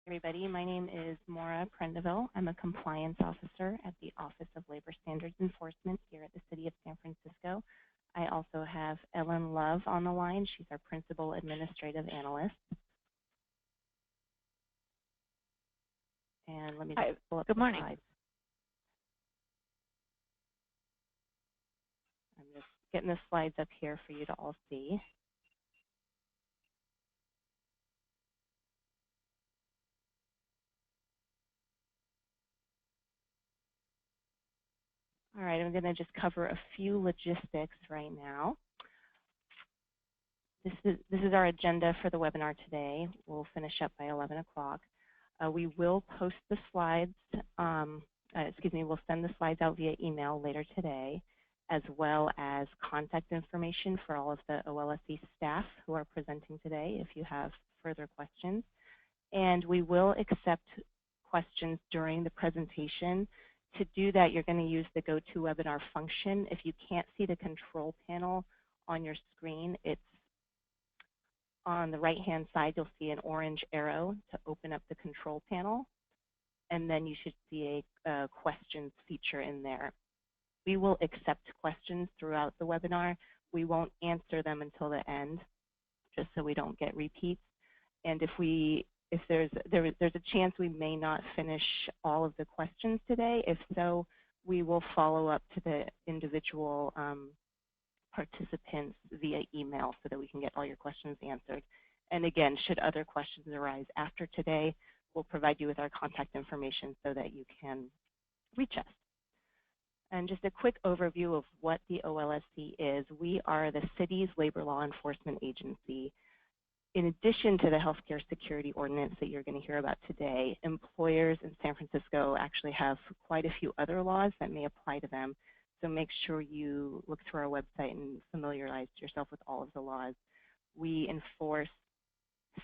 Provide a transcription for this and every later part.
Everybody, my name is Maura Prendeville. I'm a compliance officer at the Office of Labor Standards Enforcement here at the City of San Francisco. I also have Ellen Love on the line. She's our Principal Administrative Analyst. And let me just pull up Good morning. Slides. I'm just getting the slides up here for you to all see. All right, I'm going to just cover a few logistics right now. This is our agenda for the webinar today. We'll finish up by 11 o'clock. We will post the slides, we'll send the slides out via email later today, as well as contact information for all of the OLSE staff who are presenting today if you have further questions. And we will accept questions during the presentation. To do that, you're going to use the GoToWebinar function. If you can't see the control panel on your screen, it's on the right-hand side. You'll see an orange arrow to open up the control panel, and then you should see a questions feature in there. We will accept questions throughout the webinar. We won't answer them until the end, just so we don't get repeats. And if there's a chance we may not finish all of the questions today. If so, we will follow up to the individual participants via email so that we can get all your questions answered. And again, should other questions arise after today, we'll provide you with our contact information so that you can reach us. And just a quick overview of what the OLSE is. We are the city's labor law enforcement agency. In addition to the healthcare security ordinance that you're going to hear about today, employers in San Francisco actually have quite a few other laws that may apply to them. So make sure you look through our website and familiarize yourself with all of the laws. We enforce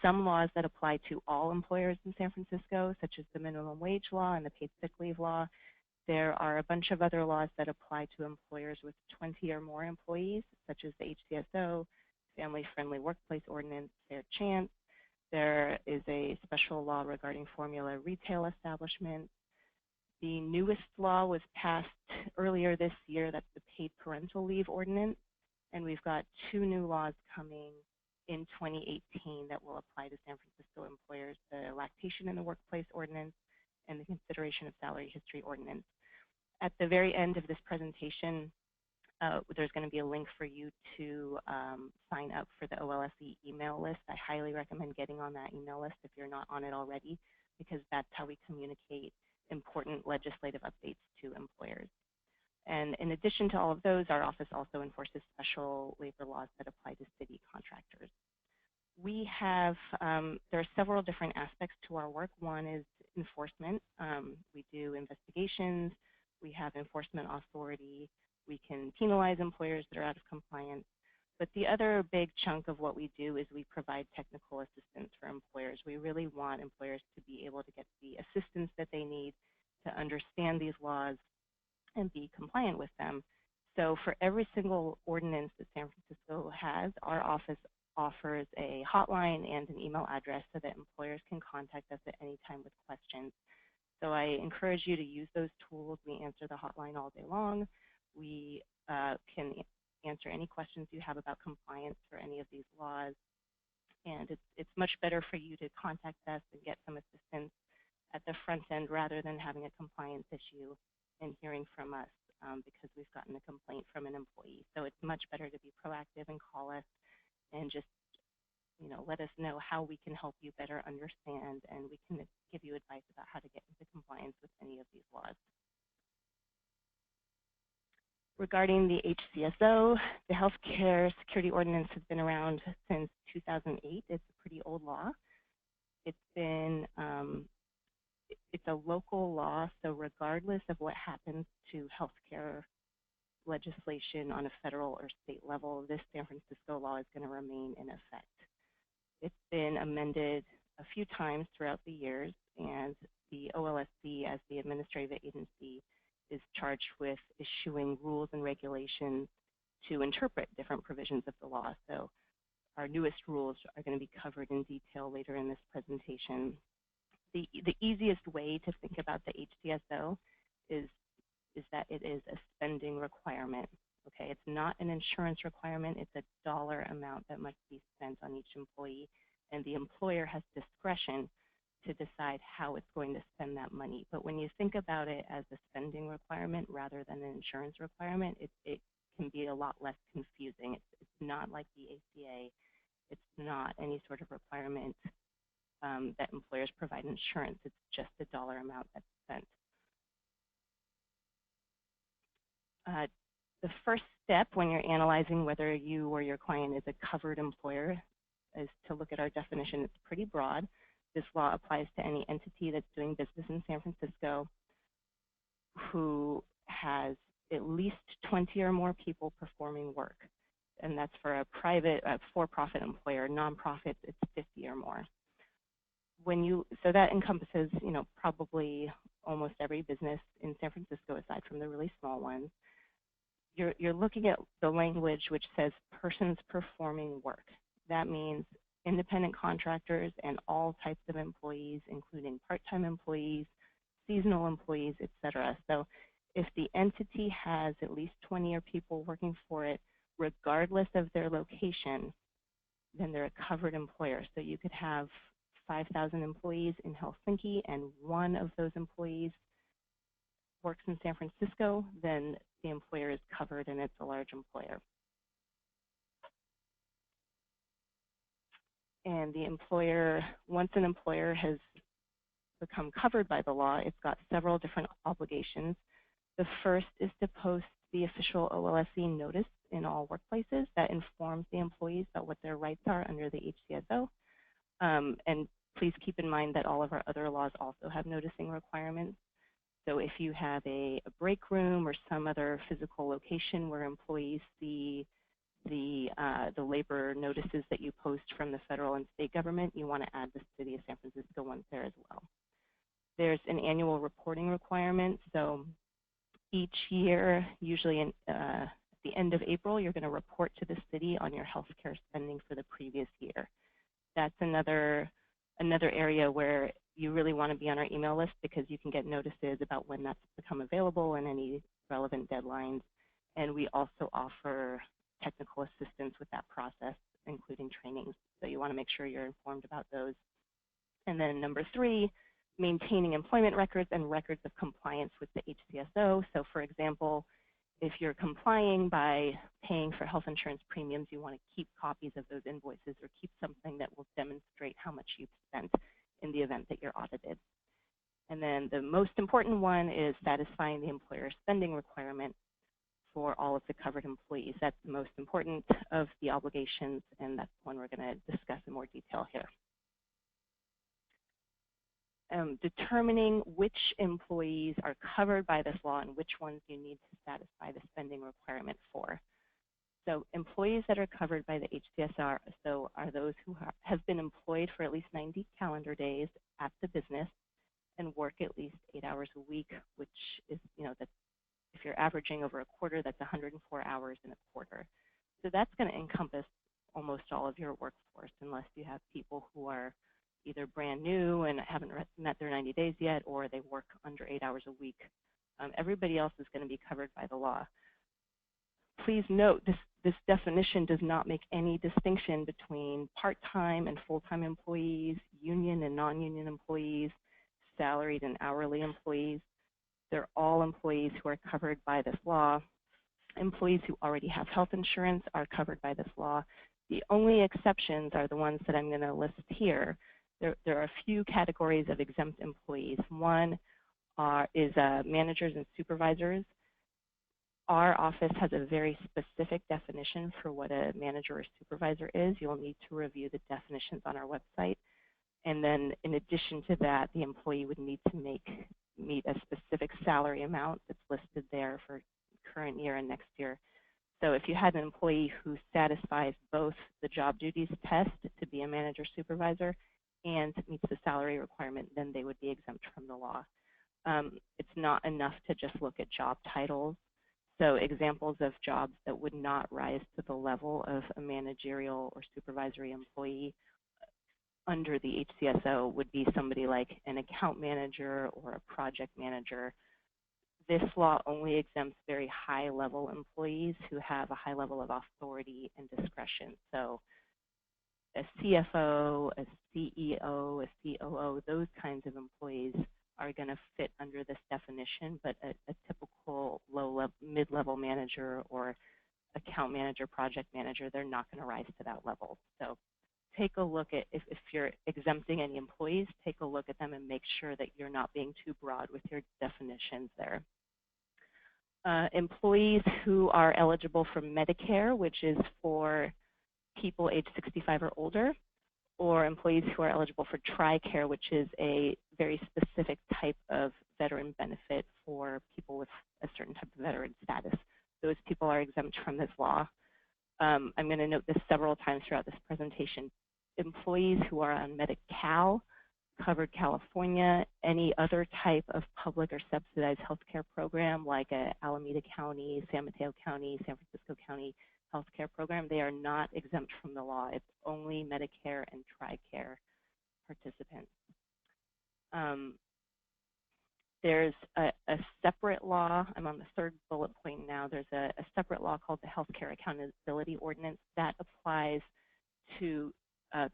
some laws that apply to all employers in San Francisco, such as the minimum wage law and the paid sick leave law. There are a bunch of other laws that apply to employers with 20 or more employees, such as the HCSO, Family-Friendly Workplace Ordinance, Fair Chance. There is a special law regarding formula retail establishments. The newest law was passed earlier this year. That's the Paid Parental Leave Ordinance. And we've got 2 new laws coming in 2018 that will apply to San Francisco employers, the Lactation in the Workplace Ordinance and the Consideration of Salary History Ordinance. At the very end of this presentation, there's going to be a link for you to sign up for the OLSE email list. I highly recommend getting on that email list if you're not on it already, because that's how we communicate important legislative updates to employers. And in addition to all of those, our office also enforces special labor laws that apply to city contractors. We have, there are several different aspects to our work. One is enforcement. We do investigations. We have enforcement authority. We can penalize employers that are out of compliance. But the other big chunk of what we do is we provide technical assistance for employers. We really want employers to be able to get the assistance that they need to understand these laws and be compliant with them. So for every single ordinance that San Francisco has, our office offers a hotline and an email address so that employers can contact us at any time with questions. So I encourage you to use those tools. We answer the hotline all day long. We can answer any questions you have about compliance for any of these laws. And it's much better for you to contact us and get some assistance at the front end rather than having a compliance issue and hearing from us because we've gotten a complaint from an employee. So it's much better to be proactive and call us and just let us know how we can help you better understand, and we can give you advice about how to get into compliance with any of these laws. Regarding the HCSO, the Healthcare Security Ordinance has been around since 2008. It's a pretty old law. It's been, it's a local law, so regardless of what happens to healthcare legislation on a federal or state level, this San Francisco law is going to remain in effect. It's been amended a few times throughout the years, and the OLSC, as the administrative agency, is charged with issuing rules and regulations to interpret different provisions of the law. So our newest rules are going to be covered in detail later in this presentation. the easiest way to think about the HTSO is that it is a spending requirement. Okay, it's not an insurance requirement. It's a dollar amount that must be spent on each employee, and the employer has discretion to decide how it's going to spend that money. But when you think about it as a spending requirement rather than an insurance requirement, it can be a lot less confusing. It's not like the ACA. It's not any sort of requirement that employers provide insurance. It's just a dollar amount that's spent. The first step when you're analyzing whether you or your client is a covered employer is to look at our definition. It's pretty broad. This law applies to any entity that's doing business in San Francisco who has at least 20 or more people performing work. And that's for a private, for-profit employer. Nonprofits, it's 50 or more. So that encompasses, probably almost every business in San Francisco aside from the really small ones. You're looking at the language which says persons performing work. That means independent contractors and all types of employees, including part-time employees, seasonal employees, et cetera. So if the entity has at least 20 or people working for it, regardless of their location, then they're a covered employer. So you could have 5,000 employees in Helsinki and one of those employees works in San Francisco, then the employer is covered and it's a large employer. And the employer, once an employer has become covered by the law, it's got several different obligations. The first is to post the official OLSC notice in all workplaces that informs the employees about what their rights are under the HTSO. And please keep in mind that all of our other laws also have noticing requirements. So if you have a break room or some other physical location where employees see the labor notices that you post from the federal and state government, you want to add the City of San Francisco ones there as well. There's an annual reporting requirement. So each year, usually at the end of April, you're going to report to the city on your healthcare spending for the previous year. That's another area where you really want to be on our email list because you can get notices about when that's become available and any relevant deadlines. And we also offer technical assistance with that process, including trainings. So you want to make sure you're informed about those. And then number 3, maintaining employment records and records of compliance with the HCSO. So for example, if you're complying by paying for health insurance premiums, you want to keep copies of those invoices or keep something that will demonstrate how much you've spent in the event that you're audited. And then the most important one is satisfying the employer spending requirement for all of the covered employees. That's the most important of the obligations, and that's the one we're going to discuss in more detail here. Determining which employees are covered by this law and which ones you need to satisfy the spending requirement for. So employees that are covered by the HCSR are those who have been employed for at least 90 calendar days at the business and work at least 8 hours a week, which is, that's, if you're averaging over a quarter, that's 104 hours in a quarter. So that's going to encompass almost all of your workforce, unless you have people who are either brand new and haven't met their 90 days yet, or they work under 8 hours a week. Everybody else is going to be covered by the law. Please note, this definition does not make any distinction between part-time and full-time employees, union and non-union employees, salaried and hourly employees. They're all employees who are covered by this law. Employees who already have health insurance are covered by this law. The only exceptions are the ones that I'm going to list here. There are a few categories of exempt employees. One is managers and supervisors. Our office has a very specific definition for what a manager or supervisor is. You'll need to review the definitions on our website. And then in addition to that, the employee would need to meet a specific salary amount that's listed there for current year and next year. So if you had an employee who satisfies both the job duties test to be a manager supervisor and meets the salary requirement, then they would be exempt from the law. It's not enough to just look at job titles. So examples of jobs that would not rise to the level of a managerial or supervisory employee under the HCSO would be somebody like an account manager or a project manager. This law only exempts very high-level employees who have a high level of authority and discretion. So a CFO, a CEO, a COO, those kinds of employees are going to fit under this definition, but a typical low-level, mid-level manager or account manager, project manager, they're not going to rise to that level. So take a look at, if you're exempting any employees, take a look at them and make sure that you're not being too broad with your definitions there. Employees who are eligible for Medicare, which is for people age 65 or older, or employees who are eligible for TRICARE, which is a very specific type of veteran benefit for people with a certain type of veteran status. Those people are exempt from this law. I'm going to note this several times throughout this presentation. Employees who are on Medi-Cal, Covered California, any other type of public or subsidized healthcare program like Alameda County, San Mateo County, San Francisco County healthcare program, they are not exempt from the law. It's only Medicare and TRICARE participants. There's a separate law. I'm on the third bullet point now. There's a separate law called the Healthcare Accountability Ordinance that applies to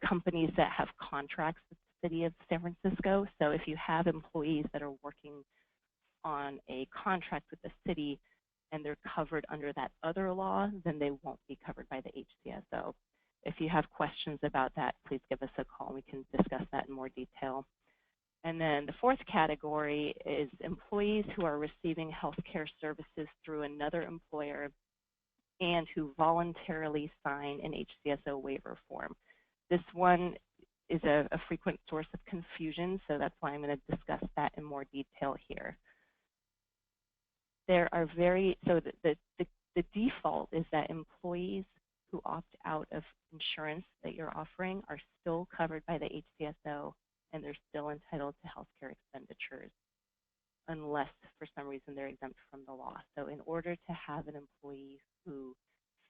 companies that have contracts with the city of San Francisco. So if you have employees that are working on a contract with the city and they're covered under that other law, then they won't be covered by the HCSO. If you have questions about that, please give us a call. We can discuss that in more detail. And then the fourth category is employees who are receiving healthcare services through another employer and who voluntarily sign an HCSO waiver form. This one is a frequent source of confusion, so that's why I'm going to discuss that in more detail here. There are the default is that employees who opt out of insurance that you're offering are still covered by the HCSO and they're still entitled to healthcare expenditures unless for some reason they're exempt from the law. So in order to have an employee who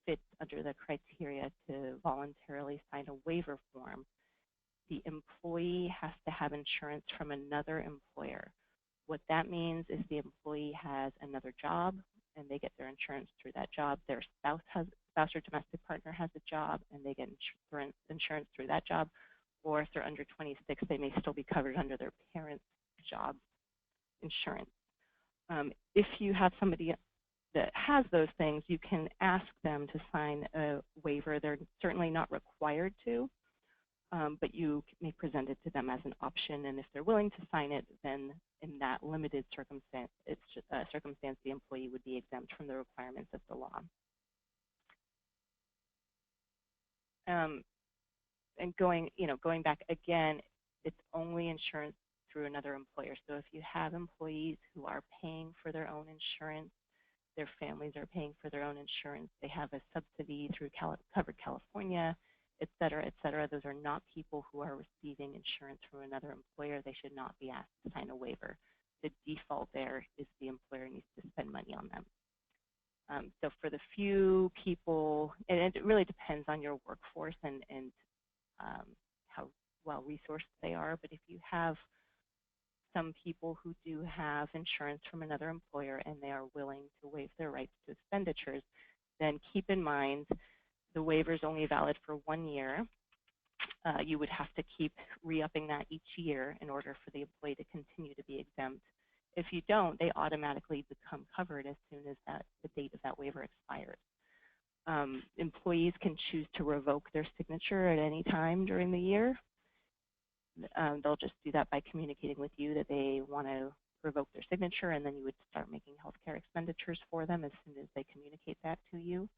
fits under the criteria to voluntarily sign a waiver form, the employee has to have insurance from another employer. What that means is the employee has another job and they get their insurance through that job. Their spouse or domestic partner has a job and they get insurance through that job. Or if they're under 26, they may still be covered under their parent's job insurance. If you have somebody that has those things, you can ask them to sign a waiver. They're certainly not required to, but you may present it to them as an option. And if they're willing to sign it, then in that limited circumstance, the employee would be exempt from the requirements of the law. And going back again, it's only insurance through another employer. So if you have employees who are paying for their own insurance, their families are paying for their own insurance, they have a subsidy through Covered California, et cetera, those are not people who are receiving insurance from another employer. They should not be asked to sign a waiver. The default there is the employer needs to spend money on them. So for the few people, and it really depends on your workforce and how well resourced they are, but if you have some people who do have insurance from another employer and they are willing to waive their rights to expenditures, then keep in mind the waiver is only valid for 1 year. You would have to keep re-upping that each year in order for the employee to continue to be exempt. If you don't, they automatically become covered as soon as the date of that waiver expires. Employees can choose to revoke their signature at any time during the year. They'll just do that by communicating with you that they want to revoke their signature, and then you would start making healthcare expenditures for them as soon as they communicate that to you.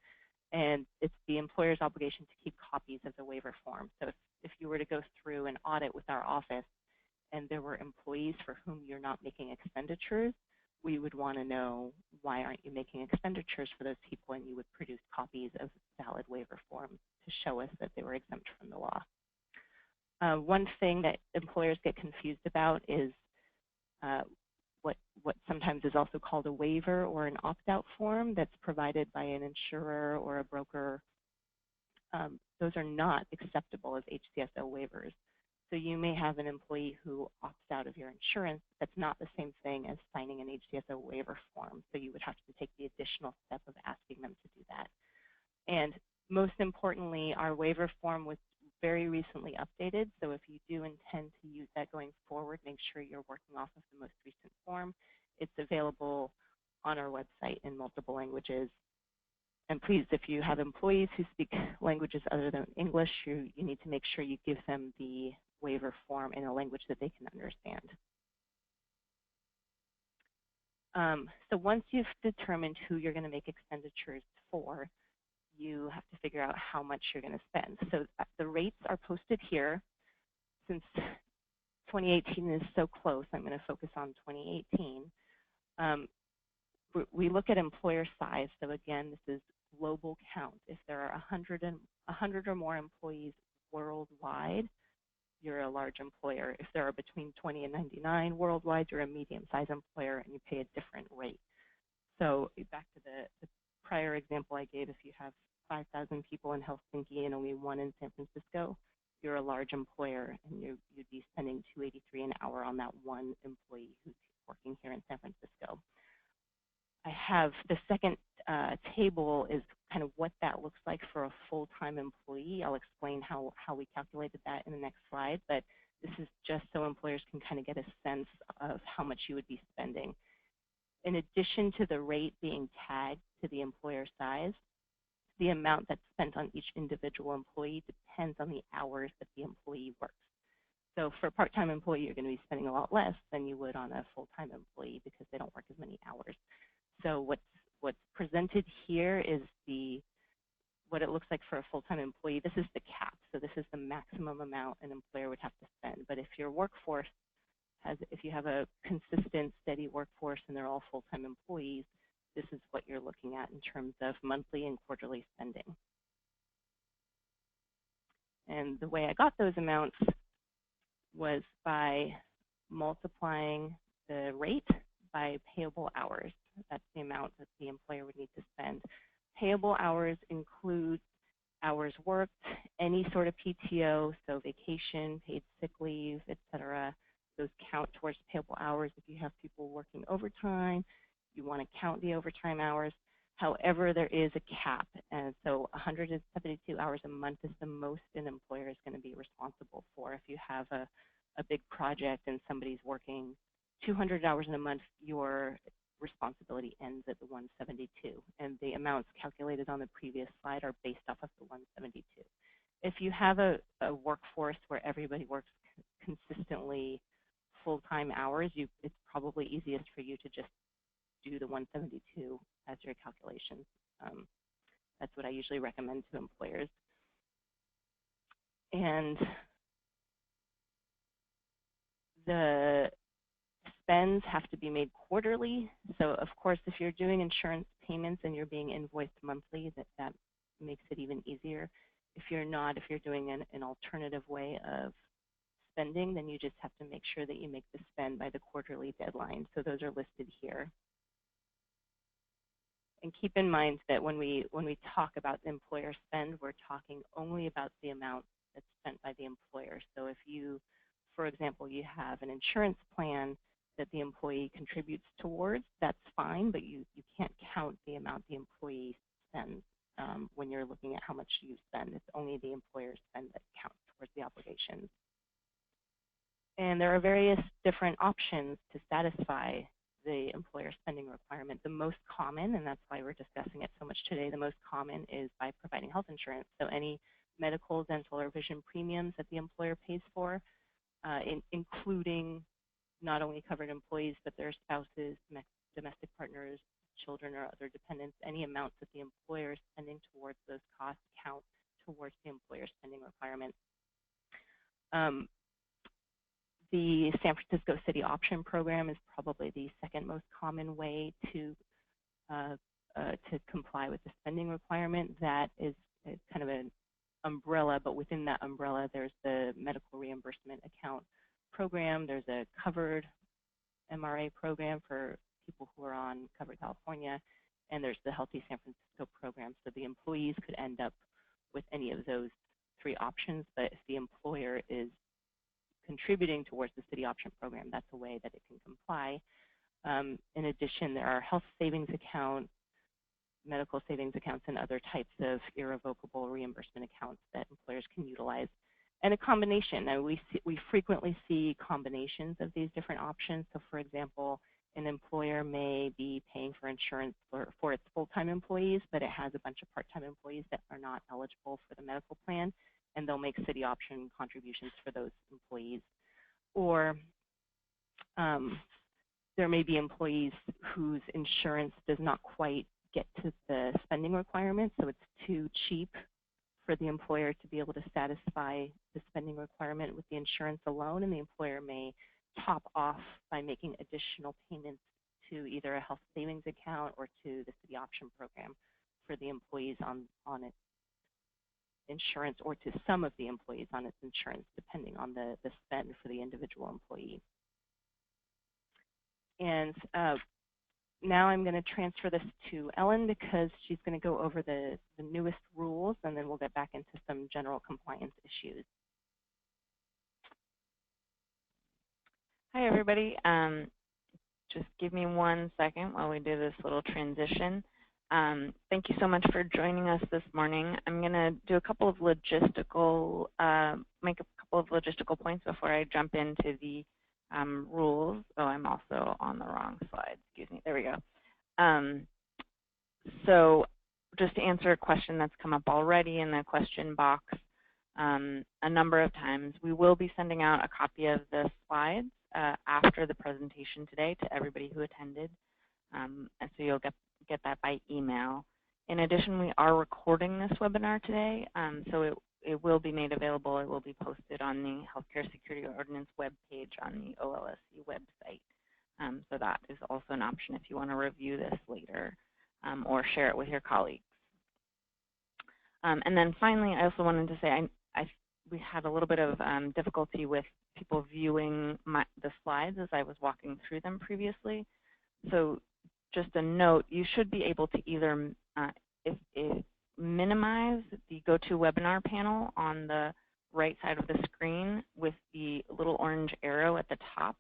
And it's the employer's obligation to keep copies of the waiver form. So if you were to go through an audit with our office and there were employees for whom you're not making expenditures, we would want to know why aren't you making expenditures for those people, and you would produce copies of valid waiver forms to show us that they were exempt from the law. One thing that employers get confused about is what sometimes is also called a waiver or an opt-out form that's provided by an insurer or a broker. Those are not acceptable as HCSO waivers. So you may have an employee who opts out of your insurance. That's not the same thing as signing an HDSO waiver form. So you would have to take the additional step of asking them to do that. And most importantly, our waiver form was very recently updated. So if you do intend to use that going forward, make sure you're working off of the most recent form. It's available on our website in multiple languages. And please, if you have employees who speak languages other than English, you need to make sure you give them the waiver form in a language that they can understand. So once you've determined who you're going to make expenditures for, you have to figure out how much you're going to spend. So the rates are posted here. Since 2018 is so close, I'm going to focus on 2018. We look at employer size. So again, this is global count. If there are 100 or more employees worldwide, you're a large employer. If there are between 20 and 99 worldwide, you're a medium-sized employer and you pay a different rate. So back to the prior example I gave, if you have 5,000 people in Helsinki and only one in San Francisco, you're a large employer and you'd be spending $283 an hour on that one employee who's working here in San Francisco. I have the second table is kind of what that looks like for a full-time employee. I'll explain how we calculated that in the next slide, but this is just so employers can kind of get a sense of how much you would be spending. In addition to the rate being tagged to the employer size, the amount that's spent on each individual employee depends on the hours that the employee works. So for a part-time employee, you're going to be spending a lot less than you would on a full-time employee because they don't work as many hours. So what's presented here is what it looks like for a full-time employee. This is the cap. So this is the maximum amount an employer would have to spend. But if your workforce if you have a consistent, steady workforce and they're all full-time employees, this is what you're looking at in terms of monthly and quarterly spending. And the way I got those amounts was by multiplying the rate by payable hours. That's the amount that the employer would need to spend. Payable hours include hours worked, any sort of PTO, so vacation, paid sick leave, etc. Those count towards payable hours. If you have people working overtime, you want to count the overtime hours. However, there is a cap, and so 172 hours a month is the most an employer is going to be responsible for. If you have a big project and somebody's working 200 hours in a month, your responsibility ends at the 172, and the amounts calculated on the previous slide are based off of the 172. If you have a workforce where everybody works consistently full-time hours, it's probably easiest for you to just do the 172 as your calculations. That's what I usually recommend to employers. And the spends have to be made quarterly. So of course, if you're doing insurance payments and you're being invoiced monthly, that makes it even easier. If you're not, if you're doing an alternative way of spending, then you just have to make sure that you make the spend by the quarterly deadline. So those are listed here. And keep in mind that when we talk about the employer spend, we're talking only about the amount that's spent by the employer. So if you, for example, you have an insurance plan that the employee contributes towards, that's fine, but you can't count the amount the employee spends when you're looking at how much you spend. It's only the employer spend that counts towards the obligations. And there are various different options to satisfy the employer spending requirement. The most common, and that's why we're discussing it so much today, the most common is by providing health insurance. So any medical, dental, or vision premiums that the employer pays for, including not only covered employees, but their spouses, domestic partners, children, or other dependents, any amounts that the employer is spending towards those costs count towards the employer spending requirement. The San Francisco City Option Program is probably the second most common way to comply with the spending requirement. That is kind of an umbrella, but within that umbrella, there's the medical reimbursement account program. There's a covered MRA program for people who are on Covered California, and there's the Healthy San Francisco program. So the employees could end up with any of those three options, but if the employer is contributing towards the city option program, that's a way that it can comply. In addition, there are health savings accounts, medical savings accounts, and other types of irrevocable reimbursement accounts that employers can utilize. And a combination. Now, we frequently see combinations of these different options. So, for example, an employer may be paying for insurance for its full-time employees, but it has a bunch of part-time employees that are not eligible for the medical plan, and they'll make city option contributions for those employees. Or there may be employees whose insurance does not quite get to the spending requirements, so it's too cheap for the employer to be able to satisfy the spending requirement with the insurance alone, and the employer may top off by making additional payments to either a health savings account or to the city option program for the employees on its insurance, or to some of the employees on its insurance, depending on the spend for the individual employee. And now I'm going to transfer this to Ellen because she's going to go over the newest rules, and then we'll get back into some general compliance issues. Hi, everybody. Just give me 1 second while we do this little transition. Thank you so much for joining us this morning. I'm going to do a couple of logistical, make a couple of logistical points before I jump into the rules. Oh, I'm also on the wrong slide. Excuse me. There we go. So just to answer a question that's come up already in the question box a number of times, we will be sending out a copy of the slides after the presentation today to everybody who attended, and so you'll get that by email. In addition, we are recording this webinar today, so it will be made available. It will be posted on the Healthcare Security Ordinance webpage on the OLSC website. So that is also an option if you want to review this later or share it with your colleagues. And then finally, I also wanted to say we had a little bit of difficulty with people viewing the slides as I was walking through them previously. So just a note, you should be able to either minimize the GoToWebinar panel on the right side of the screen with the little orange arrow at the top,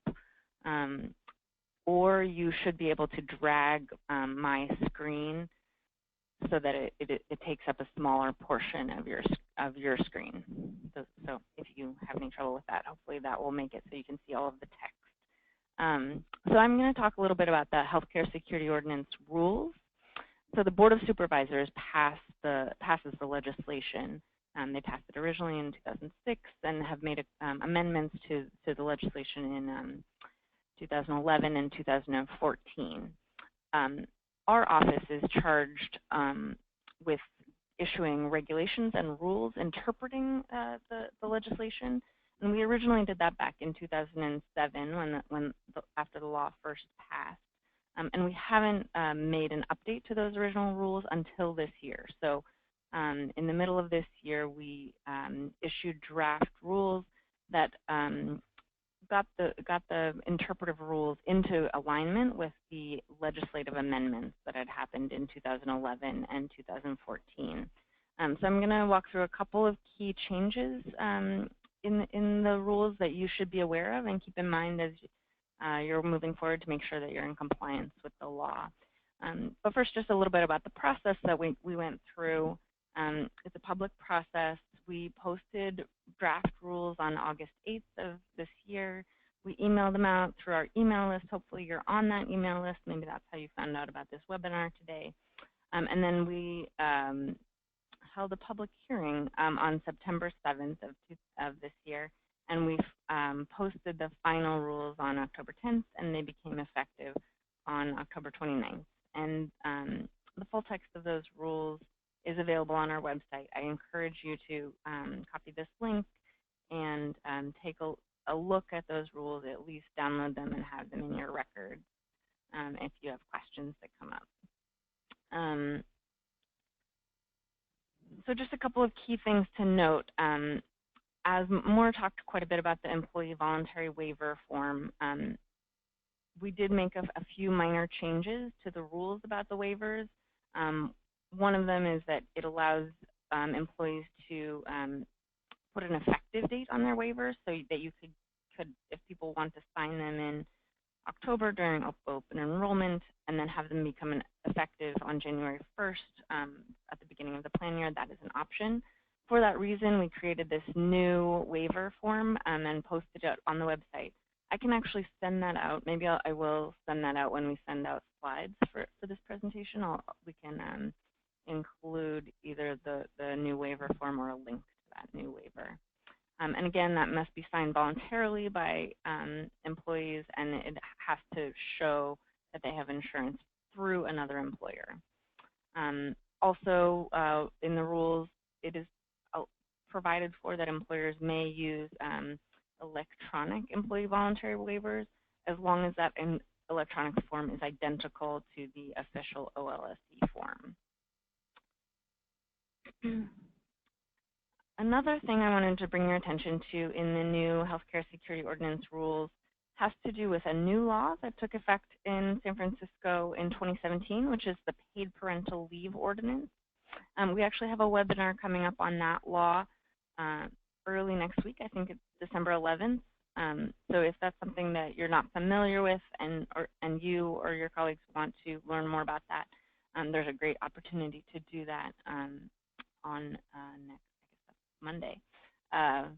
or you should be able to drag my screen so that it takes up a smaller portion of your screen. So if you have any trouble with that, hopefully that will make it so you can see all of the text. So I'm going to talk a little bit about the Healthcare Security Ordinance rules. So the Board of Supervisors passes the legislation. They passed it originally in 2006 and have made amendments to the legislation in 2011 and 2014. Our office is charged with issuing regulations and rules interpreting the legislation. And we originally did that back in 2007 after the law first passed. And we haven't made an update to those original rules until this year. So in the middle of this year, we issued draft rules that got the interpretive rules into alignment with the legislative amendments that had happened in 2011 and 2014. So I'm going to walk through a couple of key changes in the rules that you should be aware of and keep in mind as you're moving forward to make sure that you're in compliance with the law. But first, just a little bit about the process that we went through. It's a public process. We posted draft rules on August 8th of this year. We emailed them out through our email list. Hopefully you're on that email list. Maybe that's how you found out about this webinar today. And then we held a public hearing on September 7th of this year. And we've posted the final rules on October 10th, and they became effective on October 29th. And the full text of those rules is available on our website. I encourage you to copy this link and take a look at those rules, at least download them and have them in your records if you have questions that come up. So just a couple of key things to note. As Moore talked quite a bit about the employee voluntary waiver form, we did make a few minor changes to the rules about the waivers. One of them is that it allows employees to put an effective date on their waivers so that you could if people want to sign them in October during open enrollment and then have them become effective on January 1st at the beginning of the plan year, that is an option. For that reason, we created this new waiver form and posted it on the website. I can actually send that out. Maybe I will send that out when we send out slides for this presentation. We can include either the new waiver form or a link to that new waiver. And again, that must be signed voluntarily by employees, and it has to show that they have insurance through another employer. Also, in the rules, it is provided for that employers may use electronic employee voluntary waivers as long as that electronic form is identical to the official OLSC form. Another thing I wanted to bring your attention to in the new Healthcare Security Ordinance rules has to do with a new law that took effect in San Francisco in 2017, which is the Paid Parental Leave Ordinance. We actually have a webinar coming up on that law early next week. I think it's December 11th. So if that's something that you're not familiar with and you or your colleagues want to learn more about that, there's a great opportunity to do that on next Monday. But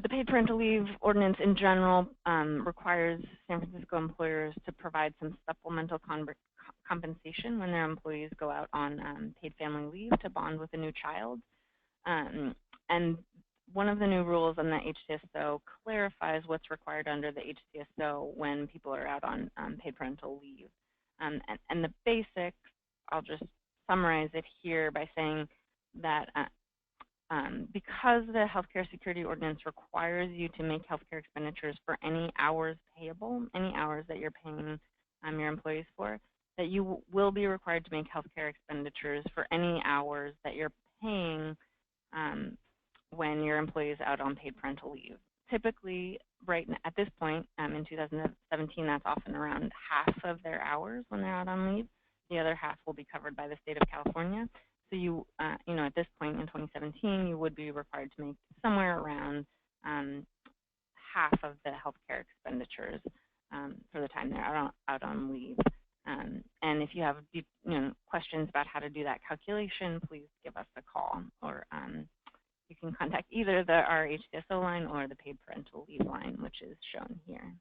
the Paid Parental Leave Ordinance in general requires San Francisco employers to provide some supplemental compensation when their employees go out on paid family leave to bond with a new child. And one of the new rules on the HCSO clarifies what's required under the HCSO when people are out on paid parental leave. And the basics, I'll just summarize it here by saying that because the Healthcare Security Ordinance requires you to make healthcare expenditures for any hours payable, any hours that you're paying your employees for, that you will be required to make healthcare expenditures for any hours that you're paying when your employee is out on paid parental leave. Typically, right at this point in 2017, that's often around half of their hours when they're out on leave. The other half will be covered by the state of California. So you know, at this point in 2017, you would be required to make somewhere around half of the healthcare expenditures for the time they're out on leave. And if you have questions about how to do that calculation, please give us a call, or you can contact either our HCSO line or the Paid Parental Leave line, which is shown here.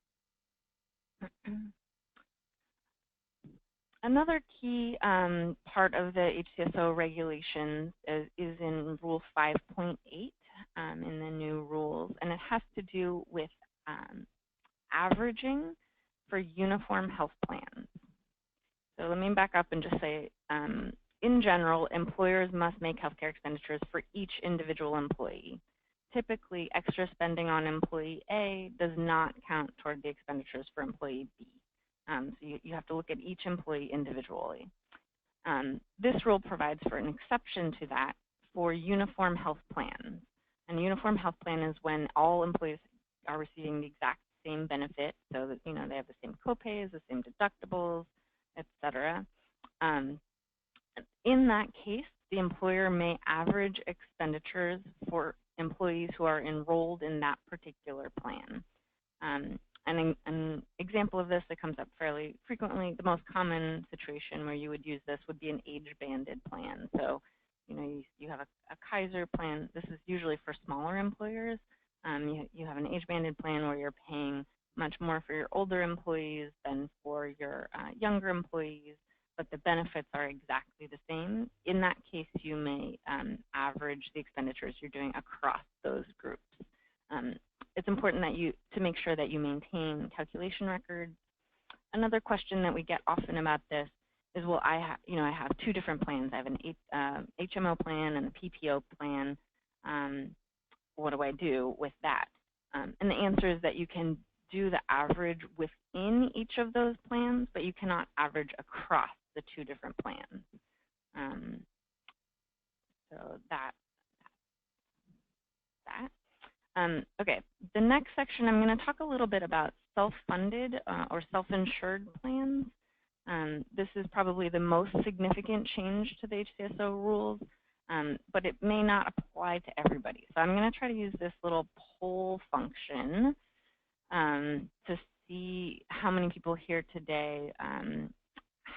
Another key part of the HCSO regulations is in Rule 5.8 in the new rules, and it has to do with averaging for uniform health plans. So let me back up and just say, in general, employers must make healthcare expenditures for each individual employee. Typically, extra spending on employee A does not count toward the expenditures for employee B. So you have to look at each employee individually. This rule provides for an exception to that for uniform health plans. And a uniform health plan is when all employees are receiving the exact same benefit, so that they have the same copays, the same deductibles, etc. In that case, the employer may average expenditures for employees who are enrolled in that particular plan. An example of this that comes up fairly frequently, the most common situation where you would use this would be an age-banded plan. So, you have a Kaiser plan. This is usually for smaller employers. You have an age-banded plan where you're paying much more for your older employees than for your younger employees, but the benefits are exactly the same. In that case, you may average the expenditures you're doing across those groups. It's important that to make sure that you maintain calculation records. Another question that we get often about this is, well, I have two different plans. I have an HMO plan and a PPO plan. What do I do with that? And the answer is that you can do the average within each of those plans, but you cannot average across the two different plans. So that. Okay, the next section, I'm going to talk a little bit about self-funded or self-insured plans. This is probably the most significant change to the HCSO rules. but it may not apply to everybody. So I'm going to try to use this little poll function to see how many people here today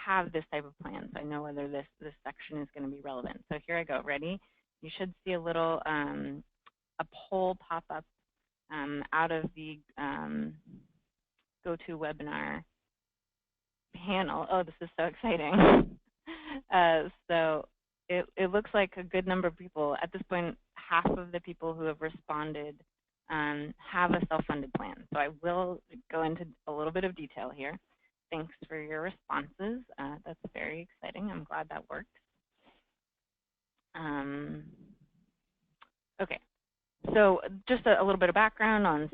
have this type of plan. So I know whether this section is going to be relevant. So here I go. Ready? You should see a little a poll pop up out of the GoToWebinar panel. Oh, this is so exciting. So it looks like a good number of people. At this point, half of the people who have responded have a self-funded plan. So I will go into a little bit of detail here. Thanks for your responses. That's very exciting. I'm glad that works. Okay, so just a little bit of background on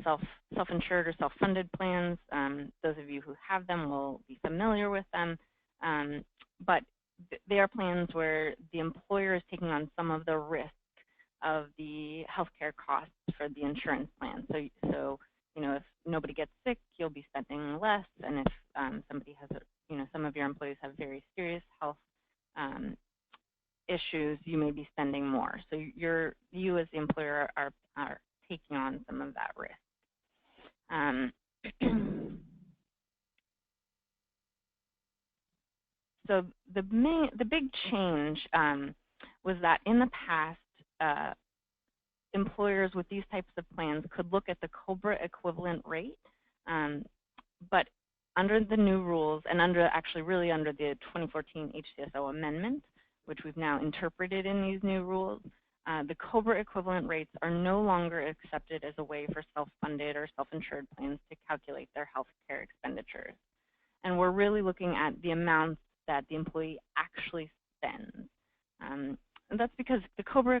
self-insured or self-funded plans. Those of you who have them will be familiar with them, but they are plans where the employer is taking on some of the risk of the healthcare costs for the insurance plan. So you know, if nobody gets sick, you'll be spending less, and if somebody has, some of your employees have very serious health issues, you may be spending more. So you as the employer are taking on some of that risk. So the big change was that in the past, employers with these types of plans could look at the COBRA equivalent rate, but under the new rules and really under the 2014 HCSO amendment, which we've now interpreted in these new rules, the COBRA equivalent rates are no longer accepted as a way for self-funded or self-insured plans to calculate their health care expenditures. And we're really looking at the amounts that the employee actually spends. And that's because the COBRA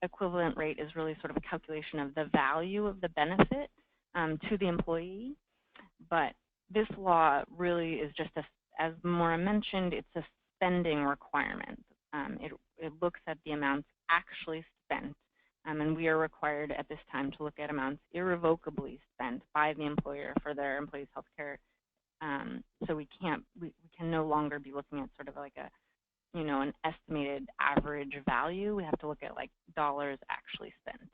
equivalent rate is really sort of a calculation of the value of the benefit to the employee. But this law really is just, as Maura mentioned, it's a spending requirement. It looks at the amounts actually spent, and we are required at this time to look at amounts irrevocably spent by the employer for their employees' health care. So we can no longer be looking at sort of like an estimated average value. We have to look at like dollars actually spent.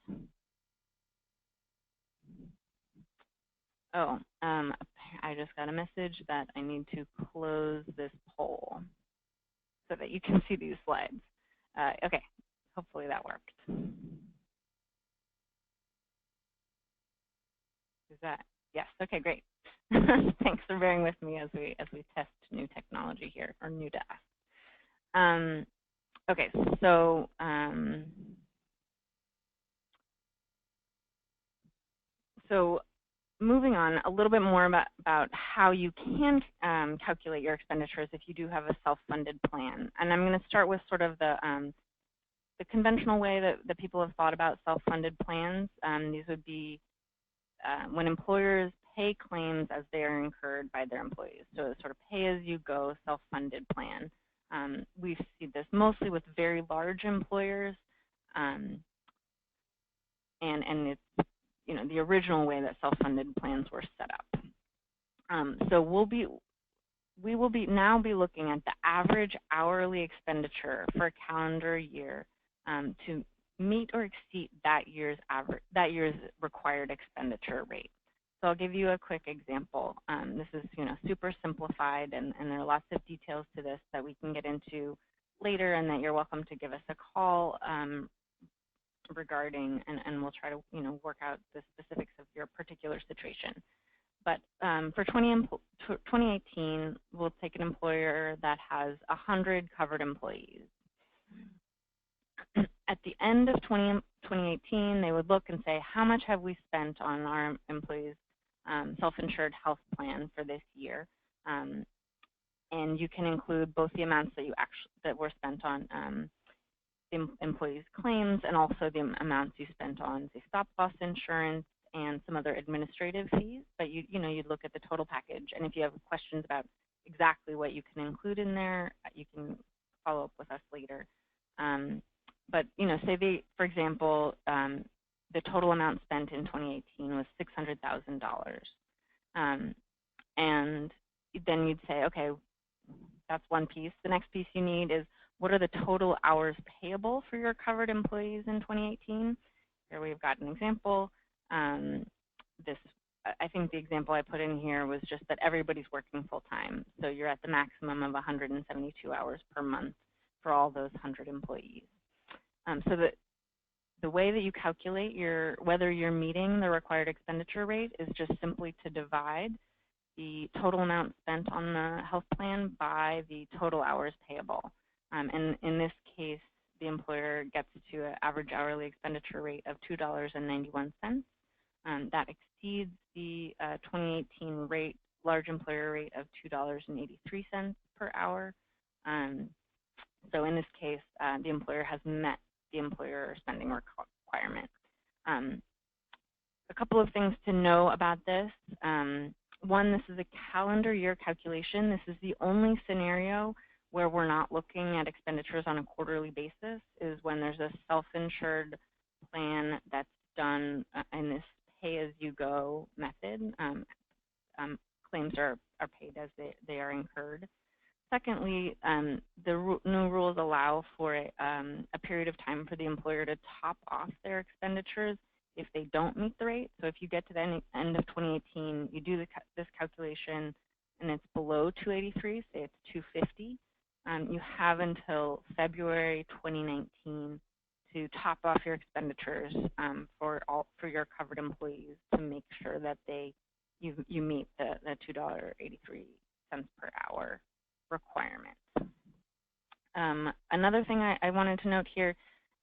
Oh, I just got a message that I need to close this poll so that you can see these slides. Okay, hopefully that worked. Is that, yes, okay, great. Thanks for bearing with me as we test new technology here, or new to us. Okay, so moving on, a little bit more about how you can calculate your expenditures if you do have a self-funded plan. And I'm going to start with sort of the conventional way that people have thought about self-funded plans. These would be when employers pay claims as they are incurred by their employees. So it's sort of pay-as-you-go self-funded plan. We see this mostly with very large employers, and it's the original way that self-funded plans were set up. So we will now be looking at the average hourly expenditure for a calendar year to meet or exceed that year's required expenditure rate. So I'll give you a quick example. This is super simplified, and there are lots of details to this that we can get into later, and that you're welcome to give us a call regarding, and we'll try to work out the specifics of your particular situation. But for 2018, we'll take an employer that has 100 covered employees. At the end of 2018, they would look and say, how much have we spent on our employees' self-insured health plan for this year? And you can include both the amounts that were spent on the employees' claims, and also the amounts you spent on, say, stop-loss insurance and some other administrative fees. But you'd look at the total package, and if you have questions about exactly what you can include in there, you can follow up with us later. But say for example, the total amount spent in 2018 was $600,000, and then you'd say, okay, that's one piece. The next piece you need is, what are the total hours payable for your covered employees in 2018? Here we've got an example. I think the example I put in here was just that everybody's working full-time. So you're at the maximum of 172 hours per month for all those 100 employees. So the way that you calculate whether you're meeting the required expenditure rate is just simply to divide the total amount spent on the health plan by the total hours payable. And in this case, the employer gets to an average hourly expenditure rate of $2.91. That exceeds the 2018 rate, large employer rate of $2.83 per hour. So in this case, the employer has met the employer spending requirement. A couple of things to know about this. One, this is a calendar year calculation. This is the only scenario where we're not looking at expenditures on a quarterly basis, is when there's a self-insured plan that's done in this pay-as-you-go method. Claims are paid as they are incurred. Secondly, the new rules allow for a period of time for the employer to top off their expenditures if they don't meet the rate. So if you get to the end of 2018, you do this calculation and it's below 283, say it's 250, you have until February 2019 to top off your expenditures for your covered employees to make sure that you meet the $2.83 per hour requirement. Another thing I wanted to note here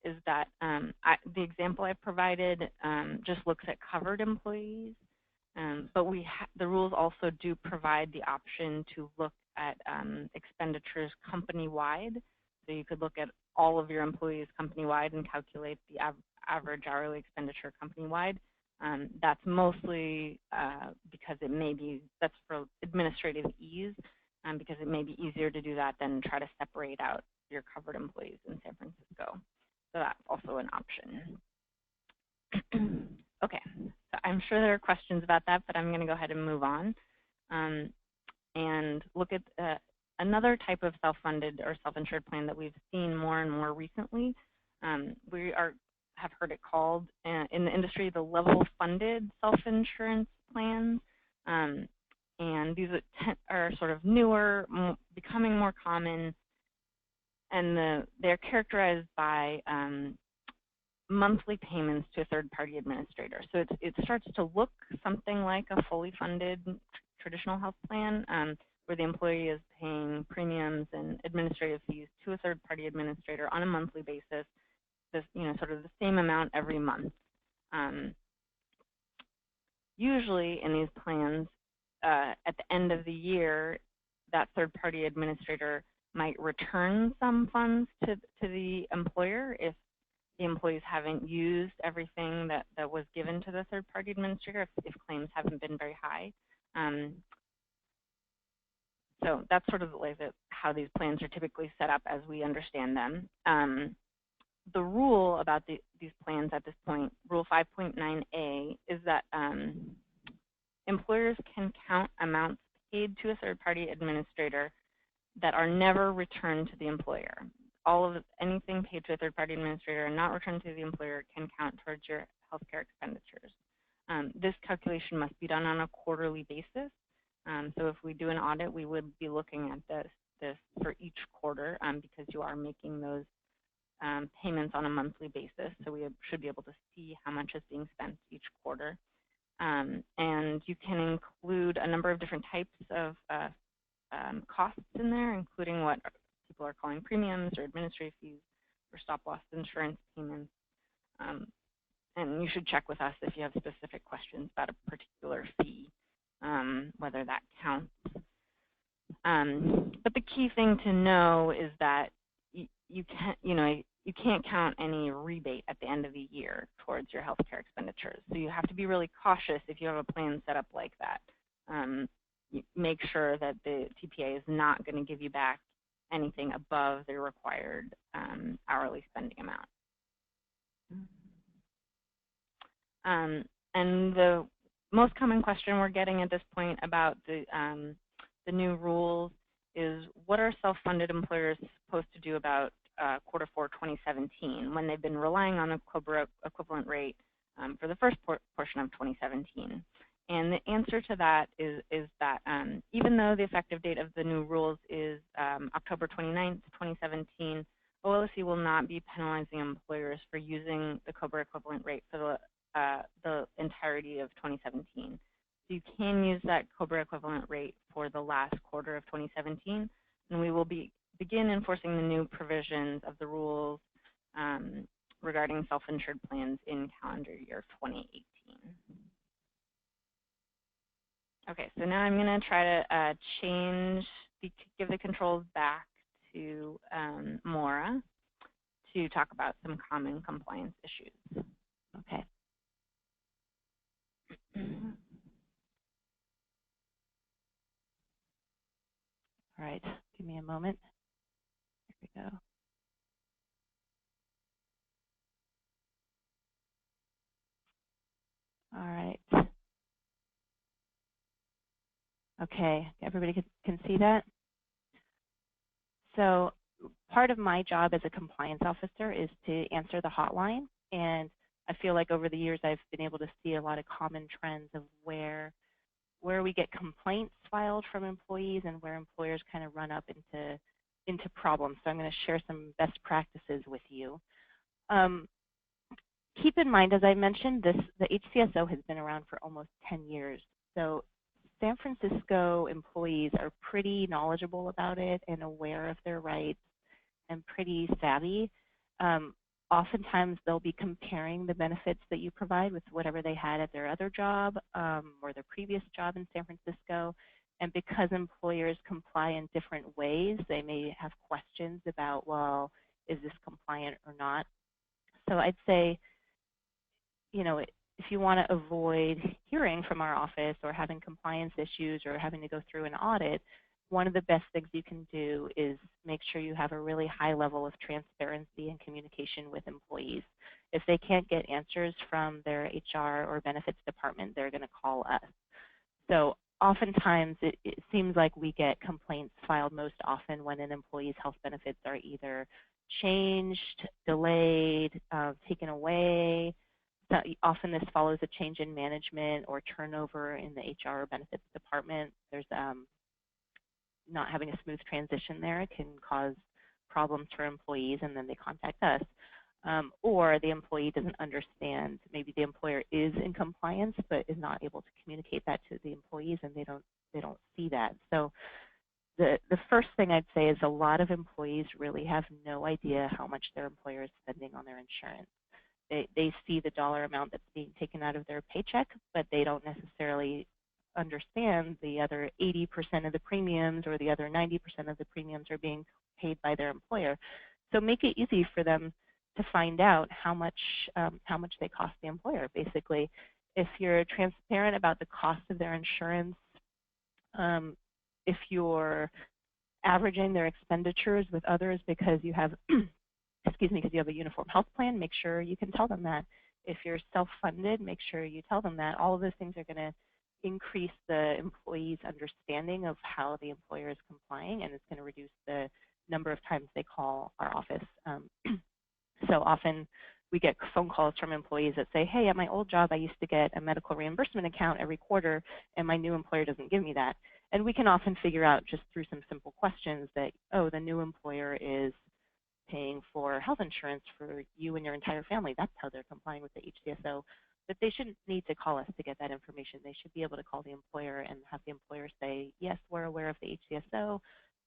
is that the example I provided just looks at covered employees, but the rules also do provide the option to look at expenditures company-wide. So you could look at all of your employees company-wide and calculate the average hourly expenditure company-wide. That's mostly because that's for administrative ease, because it may be easier to do that than try to separate out your covered employees in San Francisco. So that's also an option. Okay, so I'm sure there are questions about that, but I'm going to go ahead and move on and look at another type of self-funded or self-insured plan that we've seen more and more recently. We have heard it called in the industry the level-funded self-insurance plans. And these are sort of newer, becoming more common, and they're characterized by monthly payments to a third-party administrator. So it starts to look something like a fully funded traditional health plan, where the employee is paying premiums and administrative fees to a third-party administrator on a monthly basis, sort of the same amount every month. Usually in these plans, at the end of the year, that third-party administrator might return some funds to the employer if the employees haven't used everything that was given to the third-party administrator, if claims haven't been very high. So that's sort of how these plans are typically set up as we understand them. The rule about these plans at this point, Rule 5.9a, is that employers can count amounts paid to a third-party administrator that are never returned to the employer. Anything paid to a third-party administrator and not returned to the employer can count towards your healthcare expenditures. This calculation must be done on a quarterly basis. So if we do an audit, we would be looking at this for each quarter because you are making those payments on a monthly basis. So we should be able to see how much is being spent each quarter. And you can include a number of different types of costs in there, including what people are calling premiums or administrative fees or stop-loss insurance payments. And you should check with us if you have specific questions about a particular fee, whether that counts. But the key thing to know is that you can't count any rebate at the end of the year towards your healthcare expenditures. So you have to be really cautious if you have a plan set up like that. Make sure that the TPA is not going to give you back anything above the required hourly spending amount. And the most common question we're getting at this point about the new rules is what are self-funded employers supposed to do about quarter 4 2017 when they've been relying on a COBRA equivalent rate for the first portion of 2017? And the answer to that is that even though the effective date of the new rules is October 29th, 2017, OLC will not be penalizing employers for using the COBRA equivalent rate for the entirety of 2017. So you can use that COBRA equivalent rate for the last quarter of 2017, and we will begin enforcing the new provisions of the rules regarding self-insured plans in calendar year 2018. Okay, so now I'm going to try to give the controls back to Maura to talk about some common compliance issues. Okay. All right, give me a moment. Here we go. All right. Okay, everybody can see that? So part of my job as a compliance officer is to answer the hotline, and I feel like over the years I've been able to see a lot of common trends of where we get complaints filed from employees and where employers kind of run up into problems. So I'm going to share some best practices with you. Keep in mind, as I mentioned, the HCSO has been around for almost 10 years. So San Francisco employees are pretty knowledgeable about it and aware of their rights and pretty savvy. Oftentimes they'll be comparing the benefits that you provide with whatever they had at their other job or their previous job in San Francisco. And because employers comply in different ways, they may have questions about, well, is this compliant or not? So I'd say, you know, if you want to avoid hearing from our office or having compliance issues or having to go through an audit, one of the best things you can do is make sure you have a really high level of transparency and communication with employees. If they can't get answers from their HR or benefits department, they're going to call us. So oftentimes it seems like we get complaints filed most often when an employee's health benefits are either changed, delayed, taken away. So often this follows a change in management or turnover in the HR or benefits department. There's not having a smooth transition there. It can cause problems for employees, and then they contact us. Or the employee doesn't understand. Maybe the employer is in compliance but is not able to communicate that to the employees, and they don't see that. So the first thing I'd say is a lot of employees really have no idea how much their employer is spending on their insurance. They see the dollar amount that's being taken out of their paycheck, but they don't necessarily understand the other 80% of the premiums or the other 90% of the premiums are being paid by their employer. So make it easy for them to find out how much they cost the employer. Basically, if you're transparent about the cost of their insurance, if you're averaging their expenditures with others because you have because you have a uniform health plan, make sure you can tell them that. If you're self-funded, make sure you tell them that. All of those things are going to increase the employee's understanding of how the employer is complying, and it's going to reduce the number of times they call our office. So often we get phone calls from employees that say, hey, at my old job, I used to get a medical reimbursement account every quarter, and my new employer doesn't give me that. And we can often figure out just through some simple questions that, oh, the new employer is paying for health insurance for you and your entire family. That's how they're complying with the HCSO. But they shouldn't need to call us to get that information. They should be able to call the employer and have the employer say, yes, we're aware of the HCSO.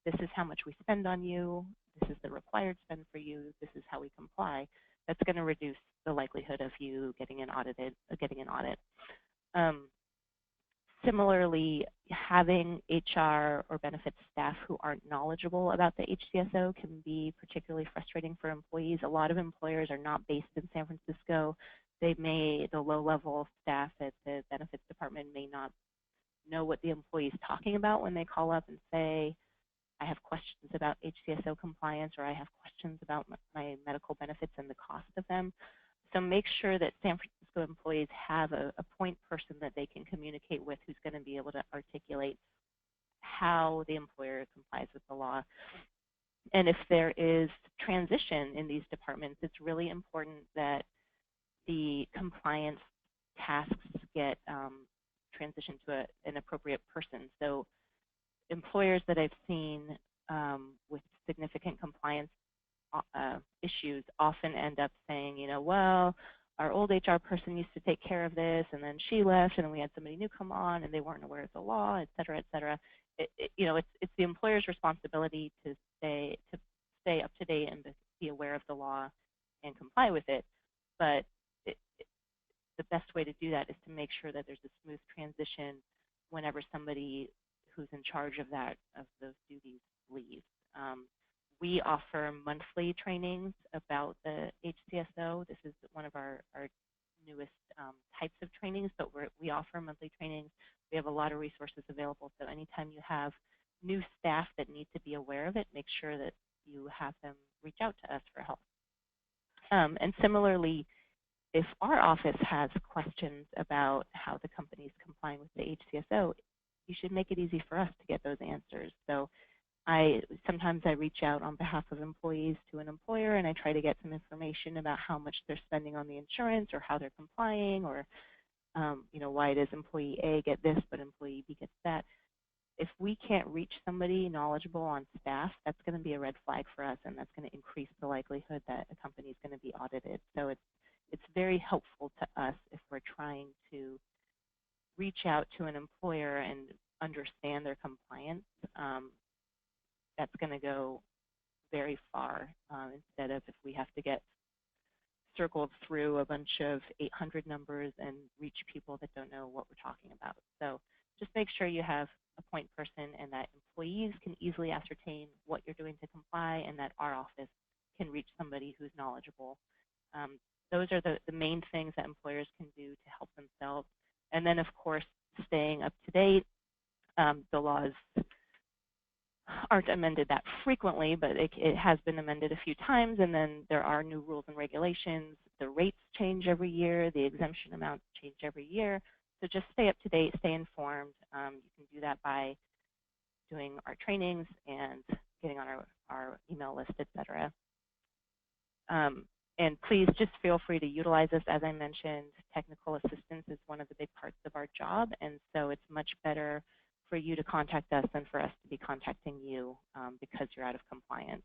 This is how much we spend on you. This is the required spend for you. This is how we comply. That's going to reduce the likelihood of you getting an audit. Similarly, having HR or benefits staff who aren't knowledgeable about the HCSO can be particularly frustrating for employees. A lot of employers are not based in San Francisco. The low-level staff at the benefits department may not know what the employee is talking about when they call up and say, I have questions about HCSO compliance, or I have questions about my medical benefits and the cost of them. So make sure that San Francisco employees have a point person that they can communicate with who's going to be able to articulate how the employer complies with law. And if there is transition in these departments, it's really important that the compliance tasks get transitioned to an appropriate person. So employers that I've seen with significant compliance issues often end up saying, well, our old HR person used to take care of this, and then she left, and then we had somebody new come on, and they weren't aware of the law, et cetera, et cetera. It's the employer's responsibility to stay up to date and to be aware of the law and comply with it. But the best way to do that is to make sure that there's a smooth transition whenever somebody who's in charge of those duties leaves. We offer monthly trainings about the HCSO. This is one of our newest types of trainings, but we offer monthly trainings. We have a lot of resources available, so anytime you have new staff that need to be aware of it, make sure that you have them reach out to us for help. And similarly, if our office has questions about how the company is complying with the HCSO, you should make it easy for us to get those answers. So sometimes I reach out on behalf of employees to an employer, and I try to get some information about how much they're spending on the insurance or how they're complying, or why does employee A get this but employee B gets that. If we can't reach somebody knowledgeable on staff, that's going to be a red flag for us, and that's going to increase the likelihood that a company is going to be audited. So it's very helpful to us if we're trying to reach out to an employer and understand their compliance. That's going to go very far instead of if we have to get circled through a bunch of 800 numbers and reach people that don't know what we're talking about. So just make sure you have a point person and that employees can easily ascertain what you're doing to comply, and that our office can reach somebody who's knowledgeable. Those are the main things that employers can do to help themselves. And then, of course, staying up to date. The laws aren't amended that frequently, but it has been amended a few times, and then there are new rules and regulations. The rates change every year. The exemption amounts change every year. So just stay up to date, stay informed. You can do that by doing our trainings and getting on our email list, et cetera. And please just feel free to utilize us. As I mentioned, technical assistance is one of the big parts of our job, and so it's much better for you to contact us than for us to be contacting you because you're out of compliance.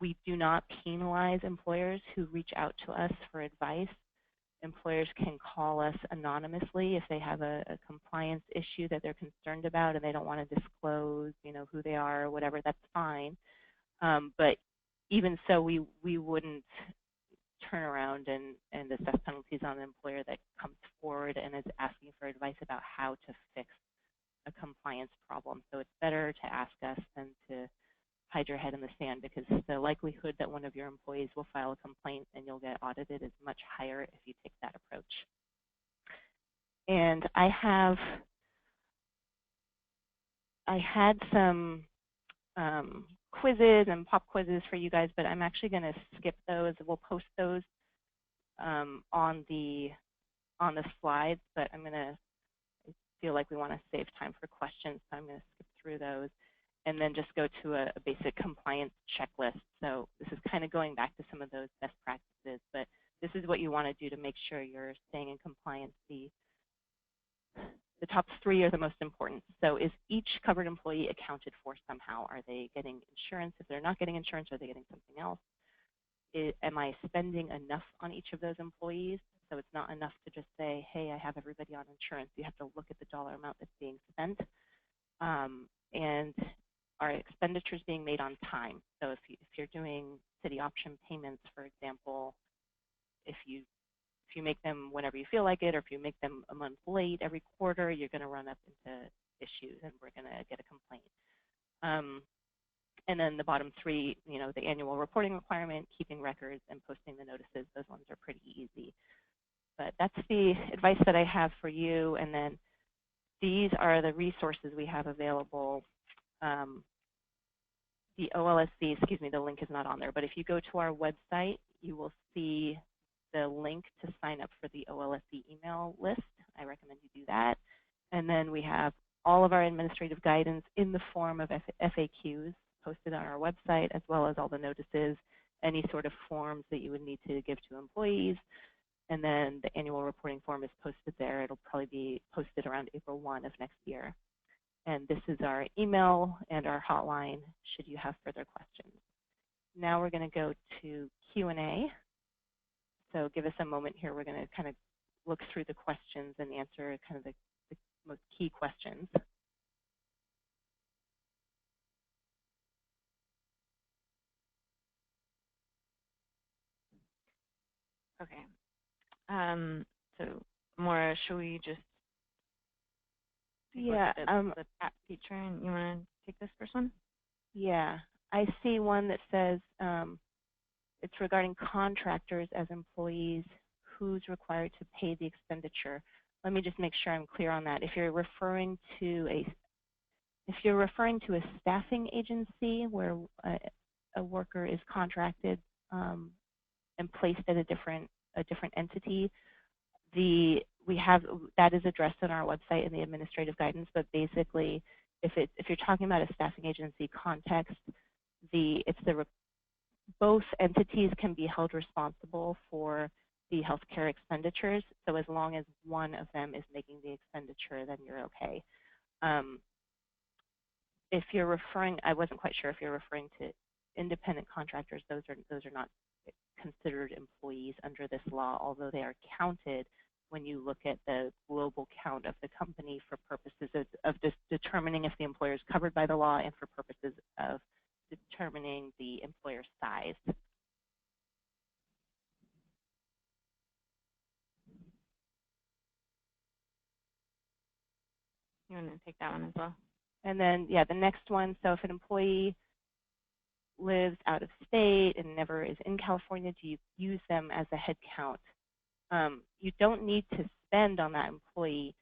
We do not penalize employers who reach out to us for advice. Employers can call us anonymously if they have a compliance issue that they're concerned about and they don't want to disclose, who they are or whatever. That's fine. But even so, we wouldn't turn around and assess penalties on an employer that comes forward and is asking for advice about how to fix a compliance problem. So it's better to ask us than to hide your head in the sand, because the likelihood that one of your employees will file a complaint and you'll get audited is much higher if you take that approach. And I had some quizzes and pop quizzes for you guys, but I'm actually going to skip those. We'll post those on the slides, but I feel like we want to save time for questions, so I'm going to skip through those and then just go to a basic compliance checklist. So this is kind of going back to some of those best practices, but this is what you want to do to make sure you're staying in compliance. The top three are the most important. So is each covered employee accounted for somehow? Are they getting insurance? If they're not getting insurance, are they getting something else? Am I spending enough on each of those employees? So it's not enough to just say, hey, I have everybody on insurance. You have to look at the dollar amount that's being spent. And are expenditures being made on time? So if you're doing city option payments, for example, if you make them whenever you feel like it, or if you make them a month late every quarter, you're going to run up into issues and we're going to get a complaint. And then the bottom three, the annual reporting requirement, keeping records, and posting the notices, those ones are pretty easy. But that's the advice that I have for you. And then these are the resources we have available. The OLSC, excuse me, the link is not on there, but if you go to our website, you will see the link to sign up for the OLSC email list. I recommend you do that. And then we have all of our administrative guidance in the form of FAQs posted on our website, as well as all the notices, any sort of forms that you would need to give to employees. And then the annual reporting form is posted there. It'll probably be posted around April 1 of next year. And this is our email and our hotline should you have further questions. Now we're going to go to Q&A. So give us a moment here. We're going to kind of look through the questions and answer kind of the most key questions. Okay. So Maura, should we just look at the chat feature, and you want to take this first one? Yeah, I see one that says it's regarding contractors as employees, who's required to pay the expenditure. Let me just make sure I'm clear on that. If you're referring to a staffing agency where a worker is contracted and placed at a different entity, that is addressed on our website in the administrative guidance. But basically, if you're talking about a staffing agency context, both entities can be held responsible for the healthcare expenditures. So as long as one of them is making the expenditure, then you're okay. If you're referring, I wasn't quite sure if you're referring to independent contractors. Those are not considered employees under this law, although they are counted when you look at the global count of the company for purposes of determining if the employer is covered by the law and for purposes of determining the employer size. You want to take that one as well? And then, yeah, the next one, so if an employee lives out of state and never is in California, do you use them as a head count? You don't need to spend on that employee.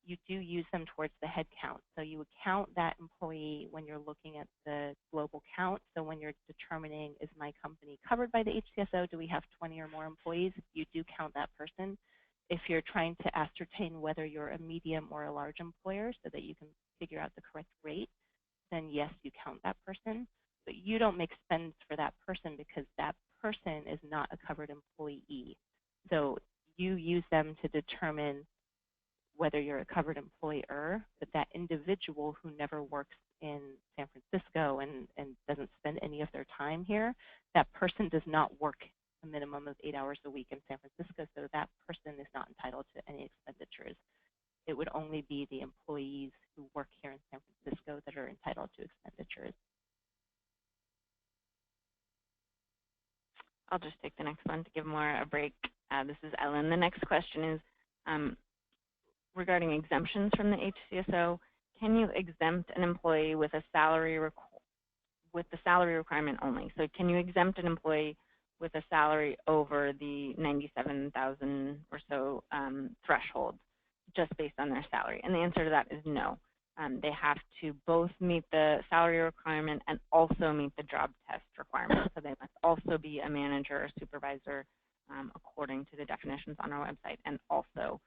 You do use them towards the head count. So you would count that employee when you're looking at the global count. So when you're determining, is my company covered by the HCSO? Do we have 20 or more employees? You do count that person. If you're trying to ascertain whether you're a medium or a large employer so that you can figure out the correct rate, then yes, you count that person. But you don't make spends for that person because that person is not a covered employee. So you use them to determine whether you're a covered employer, but that individual who never works in San Francisco and doesn't spend any of their time here, that person does not work a minimum of 8 hours a week in San Francisco, so that person is not entitled to any expenditures. It would only be the employees who work here in San Francisco that are entitled to expenditures. I'll just take the next one to give Maura a break. This is Ellen. The next question is regarding exemptions from the HCSO. Can you exempt an employee with a salary with the salary requirement only? So can you exempt an employee with a salary over the $97,000 or so threshold just based on their salary? And the answer to that is no. They have to both meet the salary requirement and also meet the job test requirement. So they must also be a manager or supervisor according to the definitions on our website, and also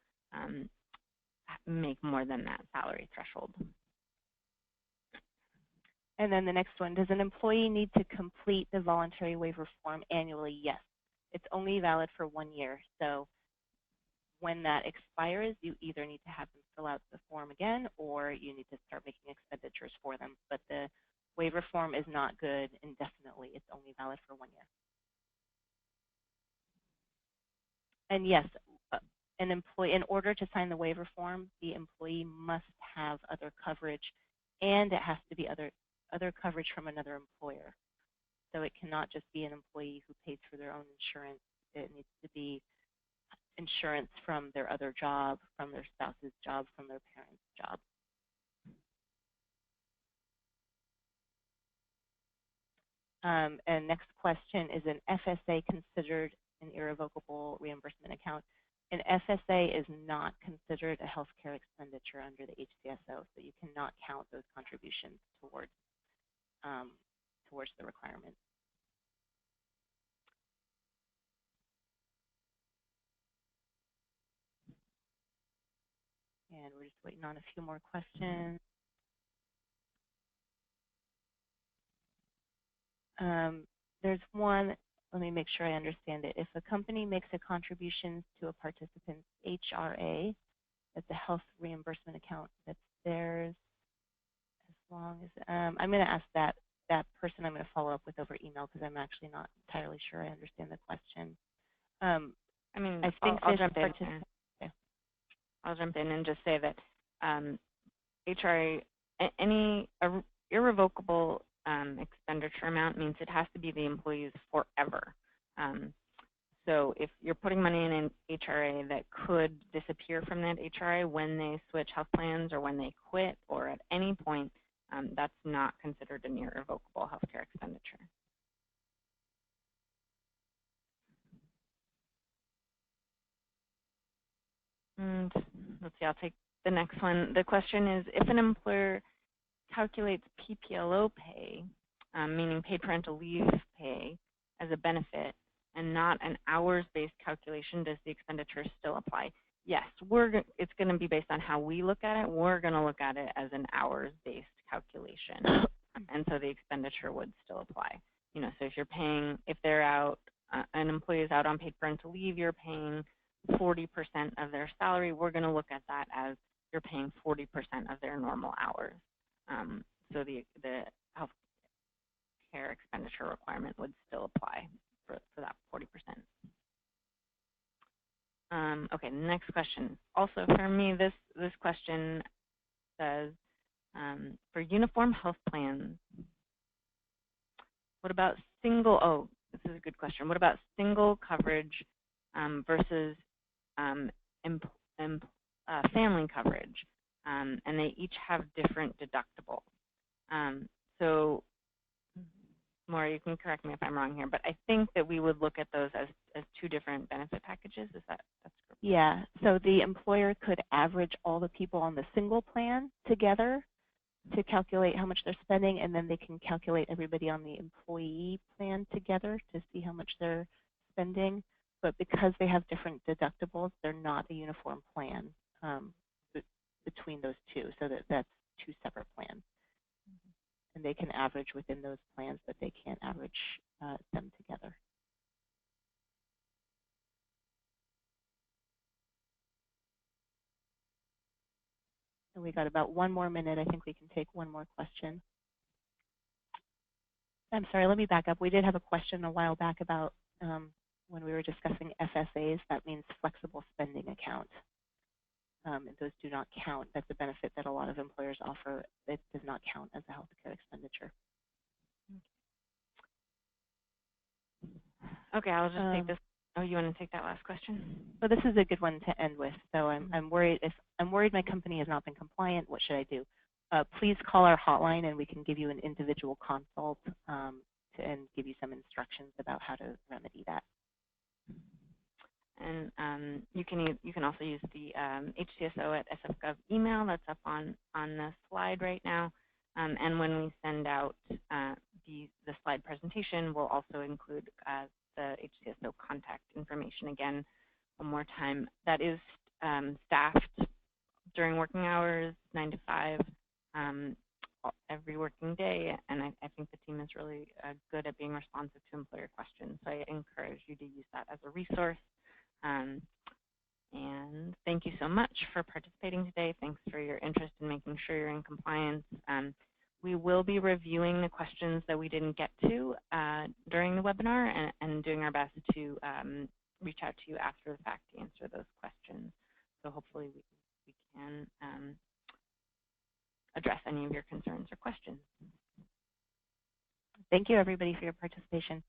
make more than that salary threshold. And then the next one, does an employee need to complete the voluntary waiver form annually? Yes. It's only valid for 1 year. So when that expires, you either need to have them fill out the form again, or you need to start making expenditures for them. But the waiver form is not good indefinitely. It's only valid for 1 year. And yes, an employee, in order to sign the waiver form, the employee must have other coverage, and it has to be other coverage from another employer. So it cannot just be an employee who pays for their own insurance. It needs to be insurance from their other job, from their spouse's job, from their parent's job. And next question, is an FSA considered an irrevocable reimbursement account? An FSA is not considered a healthcare expenditure under the HCSO, so you cannot count those contributions towards the requirement. And we're just waiting on a few more questions. There's one, let me make sure I understand it. If a company makes a contribution to a participant's HRA, that's a health reimbursement account that's theirs, as long as, I'm going to ask that person, I'm going to follow up with over email because I'm actually not entirely sure I understand the question. I mean, I think I'll jump in. Okay. I'll jump in and just say that HRA, any irrevocable expenditure amount means it has to be the employee's forever. So if you're putting money in an HRA that could disappear from that HRA when they switch health plans or when they quit or at any point, that's not considered an irrevocable healthcare expenditure. And let's see, I'll take the next one. The question is, if an employer calculates PPLO pay, meaning paid parental leave pay, as a benefit and not an hours-based calculation, does the expenditure still apply? Yes, it's going to be based on how we look at it. We're going to look at it as an hours-based calculation, and so the expenditure would still apply. You know, so if you're paying, if they're out, an employee is out on paid parental leave, you're paying 40% of their salary. We're going to look at that as you're paying 40% of their normal hours. So the health care expenditure requirement would still apply for that 40%. Okay, next question. Also for me, this question says, for uniform health plans, what about single, this is a good question. What about single coverage versus family coverage? And they each have different deductibles. So Maura, you can correct me if I'm wrong here, but I think that we would look at those as two different benefit packages. Is that's correct? Yeah, so the employer could average all the people on the single plan together to calculate how much they're spending, and then they can calculate everybody on the employee plan together to see how much they're spending. But because they have different deductibles, they're not a uniform plan between those two, so that's two separate plans. And they can average within those plans, but they can't average them together. And we got about one more minute. I think we can take one more question. I'm sorry, let me back up. We did have a question a while back about when we were discussing FSAs, that means flexible spending accounts. And those do not count. That's a benefit that a lot of employers offer. It does not count as a healthcare expenditure. Okay, I'll just take this. Oh, you want to take that last question? Well, this is a good one to end with. So I'm worried. If I'm worried my company has not been compliant, what should I do? Please call our hotline and we can give you an individual consult and give you some instructions about how to remedy that. And you can also use the HCSO at SF.gov email that's up on the slide right now. And when we send out the slide presentation, we'll also include the HCSO contact information again one more time. That is staffed during working hours, 9 to 5, every working day, and I think the team is really good at being responsive to employer questions. So I encourage you to use that as a resource. And thank you so much for participating today. Thanks for your interest in making sure you're in compliance. We will be reviewing the questions that we didn't get to during the webinar and doing our best to reach out to you after the fact to answer those questions. So hopefully we can address any of your concerns or questions. Thank you, everybody, for your participation.